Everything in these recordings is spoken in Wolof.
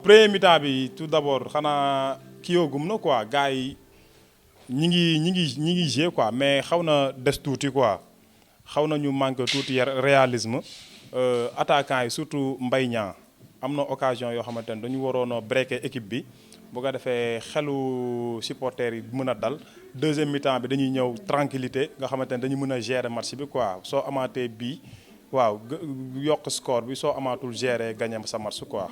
premier mi-temps bi tout d'abord xanaa kii yoogum na quoi gars yi ñi ngi jouer quoi mais xaw na des tuuti quoi xaw na ñu manque tuuti réalisme attaquant yi surtout Mbaye Niang am na occasion yoo xamante ne dañu waroon a breaker équipe bi bu ko defee xelu supporters yi mën a dal deuxième mi-temps bi dañuy ñëw tranquillité nga xamante ne dañu mën a gérer match bi quoi soo amaatee bii waaw yokk score bi soo amaatul gérer gagner sa match quoi.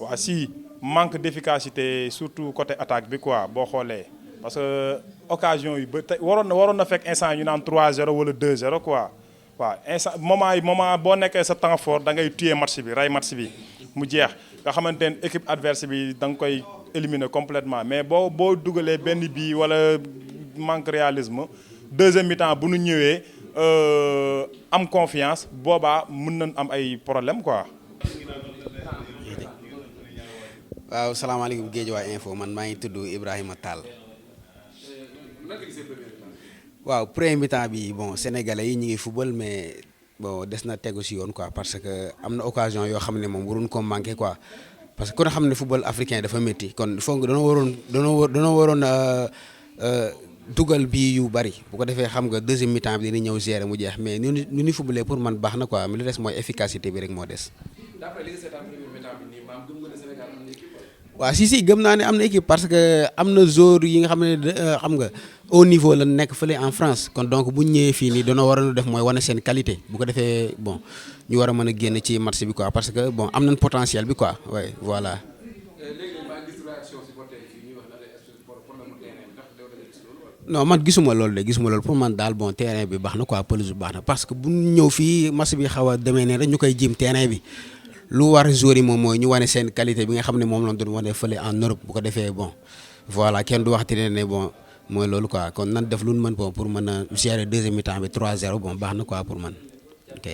waaw si manque d'efficacité surtout côté attaque bi quoi boo xoolee parce que occasion yi ba tey waroon na fekk instant ñu naan 3-0 wala 2-0 quoi waaw instant moment boo nekkee sa temps fort da ngay tuer match bi rey match bi mu jeex nga xamante ne équipe adverse bi da nga koy éliminer complètement mais boo dugalee benn bii wala manque réalisme deuxième mi-temps bu nu ñëwee am confiance boobaa mën nañ am ay problème quoi. waaw salaamaaleykum Guédiawaye info man maa ngi tudd Ibrahima Tall. waaw premier mi-temps bi bon sénégalais yi ñu ngi football mais bon des na tegu si yoon quoi parce que am na occasion yoo xam ne moom waruñ ko manqué quoi parce que ku ne xam ne football africain dafa métti kon il faut que danoo waroon dugal bii yu bari bu ko defee xam nga deuxième mi-temps bi dina ñëw gérer mu jeex mais nu ñu footballee pour man baax na quoi mais li des mooy efficacité bi rek moo des. waaw si gëm naa ne am na équipe parce que am na joueurs yi nga xam ne xam nga au niveau la nekk fële en France kon donc bu ñu ñëwee fii nii dañoo waroon a def mooy wane seen qualité bu ko defee bon ñu war a mën a génn ci match bi quoi parce que bon am nañ potentiel bi quoi ouais voilà. non man gisuma loolu pour man daal bon terrain bi baax na quoi pelouse bi baax na parce que bu ñu ñëw fii match bi xaw a demee ne rek ñu koy jim terrain bi. lu war joueur yi moom mooy ñu wane seen qualité bi nga xam ne moom la doon wane fële en Europe bu ko defee bon voilà kenn du waxti ne bon mooy loolu quoi kon nan def lu ñu mën bon pour mën a gérer deuxième mi-temps bi 3-0 bon baax na quoi pour man ok.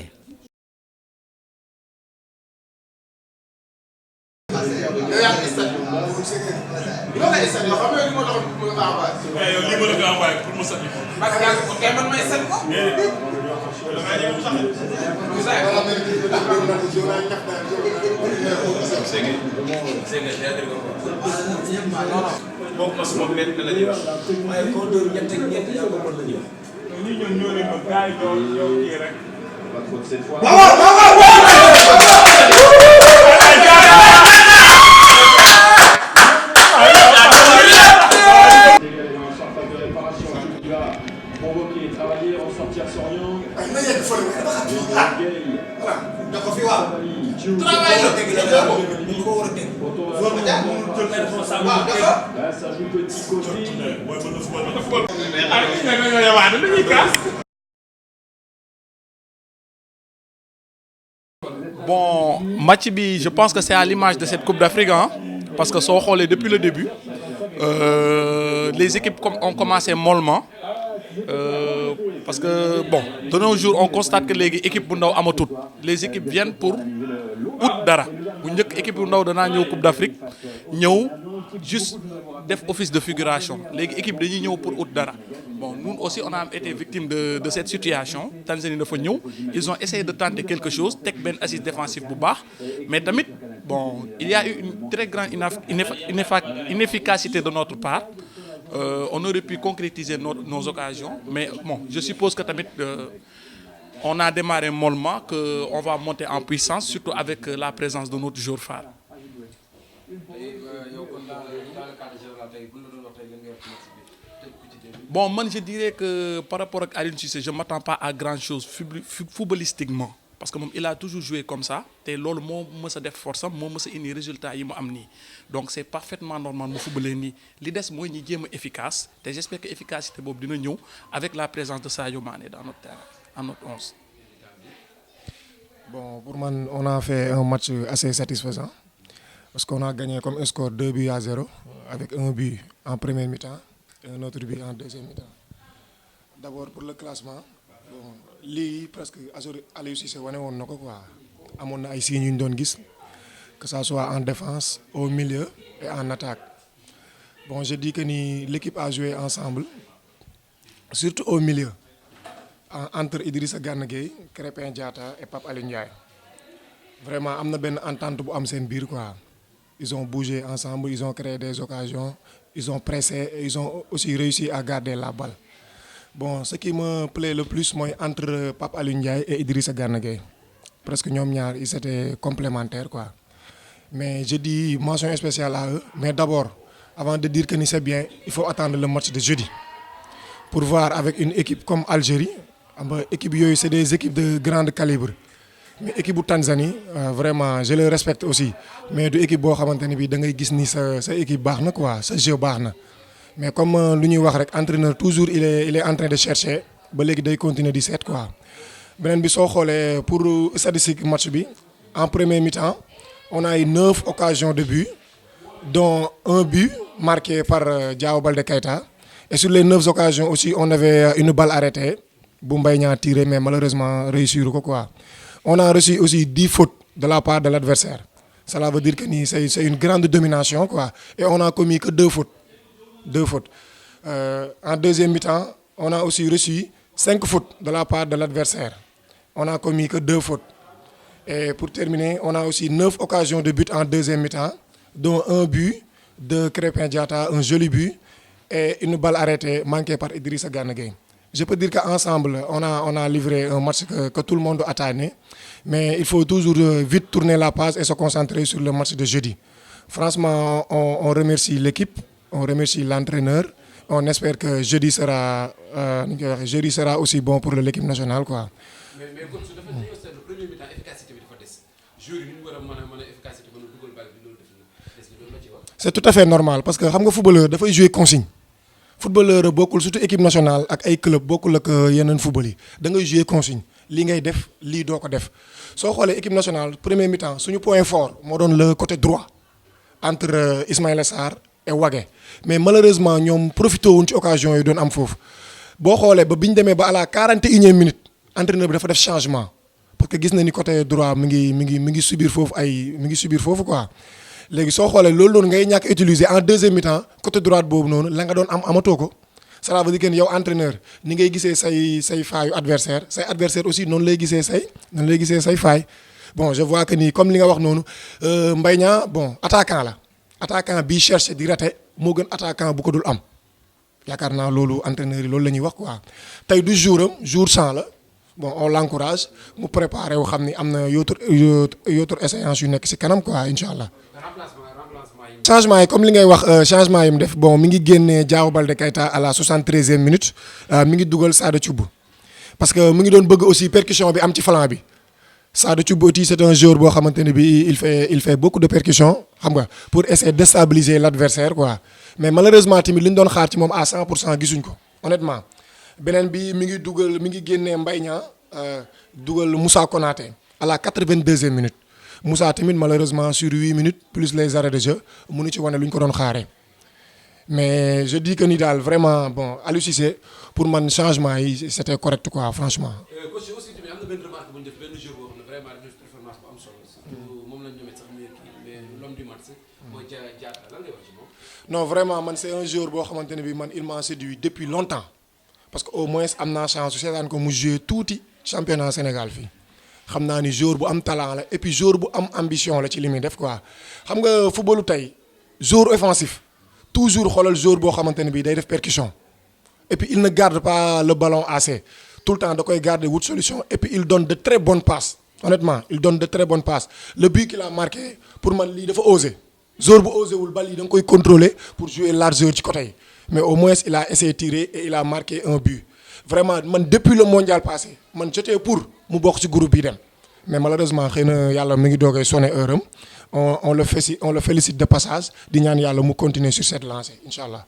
Bon, match bi, je pense que c'est à l'image de cette Coupe d'Afrique, hein, parce que soo xoolee depuis le début, les équipes ont commencé mollement. Parce que bon, de nos jours, on constate que les équipes bu ndaw amatul. Les équipes viennent pour ut dara. Bu njëkk équipe bu ndaw danaa ñëw Coupe d'Afrique ñëw juste def office de figuration. Léegi équipe dañuy ñëw pour ut dara. Bon, nous aussi on a été victime de cette situation. Tanzanie dafa ñëw, ils ont essayé de tenter quelque chose, teg benn assise défensif bu baax, mais tamit bon, il y a eu une très grande inefficacité de notre part. On aurait pu concrétiser nos occasions, mais bon, je suppose que tamit on a démarré mollement, qu'on va monter en puissance, surtout avec la présence de notre joueur phare. Bon, moi je dirais que par rapport à Aliou Cissé, je ne m'attends pas à grand chose footballistiquement. Parce que il a toujours joué comme ça. Et c'est ce qui a force, c'est un résultat qui a amené. Donc c'est parfaitement normal de footballer. L'idée c'est de être efficace. Et j'espère que l'efficacité est venue avec la présence de Sadio Mané dans notre terrain, en notre 11. Bon, pour moi, on a fait un match assez satisfaisant. Parce qu'on a gagné comme un score 2-0 avec un but en première mi-temps et un autre but en deuxième mi-temps. D'abord pour le classement, bon, presque Aliou Cissé wane woon na ko quoi amoon na ay signes yu ñu doon gis que ça soit en défense au milieu et en attaque bon je dis que ni l'équipe a joué ensemble surtout au milieu entre Idrissa Gana Gueye Krépin Diatta et Pape Alioune Ndiaye vraiment am na benn entente bu am seen biir quoi ils ont bougé ensemble ils ont créé des occasions ils ont pressé et ils ont aussi réussi à garder la balle bon ce qui me plaît le plus mooy entre Pape Alioune Ndiaye et Idrissa Gana Gueye presque ñoom ñaar ils étaient complémentaires quoi mais je dis mention spéciale à eux mais d'abord avant de dire que ni c'est bien il faut attendre le match de jeudi pour voir avec une équipe comme Algérie xam nga équipe yooyu c'est des équipes de grande calibre mais équipe bu Tanzanie vraiment je le respecte aussi mais du équipe boo xamante ne bii da ngay gis ni sa équipe baax na quoi sa jeu baax na mais comme lu ñuy wax rek entraîneur toujours il est en train de chercher ba léegi day continuer di seet quoi. beneen bi soo xoolee pour statistique match bi en premier mi-temps on a eu 9 occasions de but dont un but marqué par Diao Baldé Keita et sur les 9 occasions aussi on avait une balle arrêtée bu Mbaye Niang tiré mais malheureusement réussir ko quoi. On a reçu aussi 10 fautes de la part de l'adversaire. Cela veut dire que c'est une grande domination quoi. Et on a commis que 2 fautes. 2 fautes. En deuxième mi-temps, on a aussi reçu 5 fautes de la part de l'adversaire. On n'a commis que 2 fautes. Et pour terminer, on a aussi 9 occasions de but en deuxième mi-temps, dont un but de Krépin Diatta, un joli but, et une balle arrêtée manquée par Idrissa Gana Gueye. Je peux dire qu'ensemble, on a livré un match que tout le monde attendait. Mais il faut toujours vite tourner la page et se concentrer sur le match de jeudi. Franchement, on remercie l'équipe, on remercie l'entraîneur. On espère que jeudi sera aussi bon pour l'équipe nationale, quoi. Mais comme su dafa ñëw c'est le premier mi-temps efficacité bi dafa des joueur yi ñu war a mën a efficacité ba dugal bal bi loolu def na loolu la ci wax. C'est tout à fait normal parce que xam nga footballeur dafay jouer consigne. Footballeur bokkul surtout équipe nationale ak ay club bokkul ak yeneen football yi da ngay jouer consigne lii ngay def lii doo ko def soo xoolee équipe nationale premier mi-temps suñu point fort moo doon le côté droit entre Ismaïla Sarr et Wagué mais malheureusement ñoom profité wuñ ci occasion yi doon am foofu boo xoolee ba bi ñu demee ba à la 41e minute entraîneur bi dafa def changement parce que gis na ni côté droit mi ngi subir foofu quoi. léegi soo xoolee loolu noonu ngay ñàkk utiliser en deuxième mi-temps côté droite boobu noonu la nga doon am amatoo ko cela veut dire que yow entraîneur ni ngay gisee say faayu adversaire say adversaire aussi noonu lay gisee say faay bon je vois que ni comme li nga wax noonu Mbaye Niang bon attaquant bii cherché di raté moo gën attaquant bu ko dul am yaakaar naa loolu entraîneur yi loolu la ñuy wax quoi tey du jour sans la bon on l'encourage mu préparé wu xam ni am na yootur échéance yu nekk ci kanam quoi incha allah. changement yi comme li ngay wax changement yi mu def bon mi ngi génnee Diao Baldé Keita à la 73e minute mi ngi dugal Sada Thioub parce que mu ngi doon bëgg aussi percussion bi am ci flanc bi Sada Thioub aussi c'est un joueur boo xamante ne bi il fait beaucoup de percussion xam nga pour essayer de déstabiliser l'adversaire quoi mais malheureusement tamit li ñu doon xaar ci moom à 100% gisuñ ko honnêtement beneen bi mi ngi génnee Mbaye Niang dugal Moussa Konaté à la 82e minute. Moussa tamit malheureusement sur 8 minutes plus les arrêts de jeu mënu ci wane lu ñu ko doon xaaree mais je dis que ni daal vraiment bon Aliou Cissé pour man changement yi c'était correct quoi franchement. coach aussi tamit am na benn remarque bu ñu def benn joueur boo xam ne vraiment def performance bu am solo surtout moom la ñu ñëwee sax mais l'homme du match mooy Diatta lan ngay wax ci moom. non vraiment man c'est un joueur boo xamante ne bi man il m'a séduit depuis longtemps parce que au moins am naa chance su seetaan ko mu jouer tuuti championnat Sénégal fii. xam naa ni joueur bu am talent la et puis joueur bu am ambition la ci li muy def quoi xam nga footballu tey joueur offensif toujours xoolal joueur boo xamante ne bii day def percussion et puis il ne garde pas le ballon assez tout le temps da koy garder wut solution et puis il donne de très bonnes passes honnêtement il donne de très bonnes passes le but qu'il a marqué pour man lii dafa osé joueur bu osé wul bal yi da nga koy contrôler pour jouer largeur ci côté yi mais au moins il a essayé tirer et il a marqué un but. Vraiment man depuis le mondial passé man j'étais pour mu bokk ci groupe bi dem mais malheureusement xëy na yàlla mi ngi doogay sonné heure am on le félicite de passage di ñaan yàlla mu continuer sur cette lancée incha allah.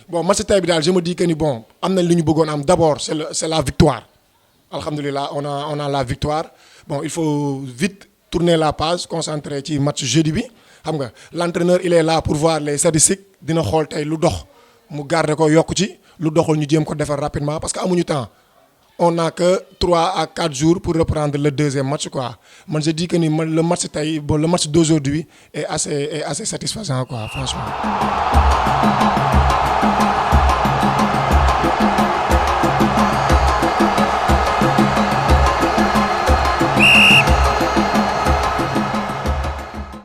bon match tey bi daal je me dis que ni bon am nañ li ñu bëggoon am d'abord c'est la victoire alhamdulilah on a la victoire bon il faut vite tourner la page concentrer ci match jeudi bi xam nga l'entraîneur il est là pour voir les statistiques dina xool tey lu dox mu garder ko yokku ci. lu doxul ñu jéem ko defar rapidement parce que amuñu temps on n'a que 3 à 4 jours pour reprendre le deuxième match, quoi. Moi, je dis que le match d'aujourd'hui est assez satisfaisant, quoi, franchement.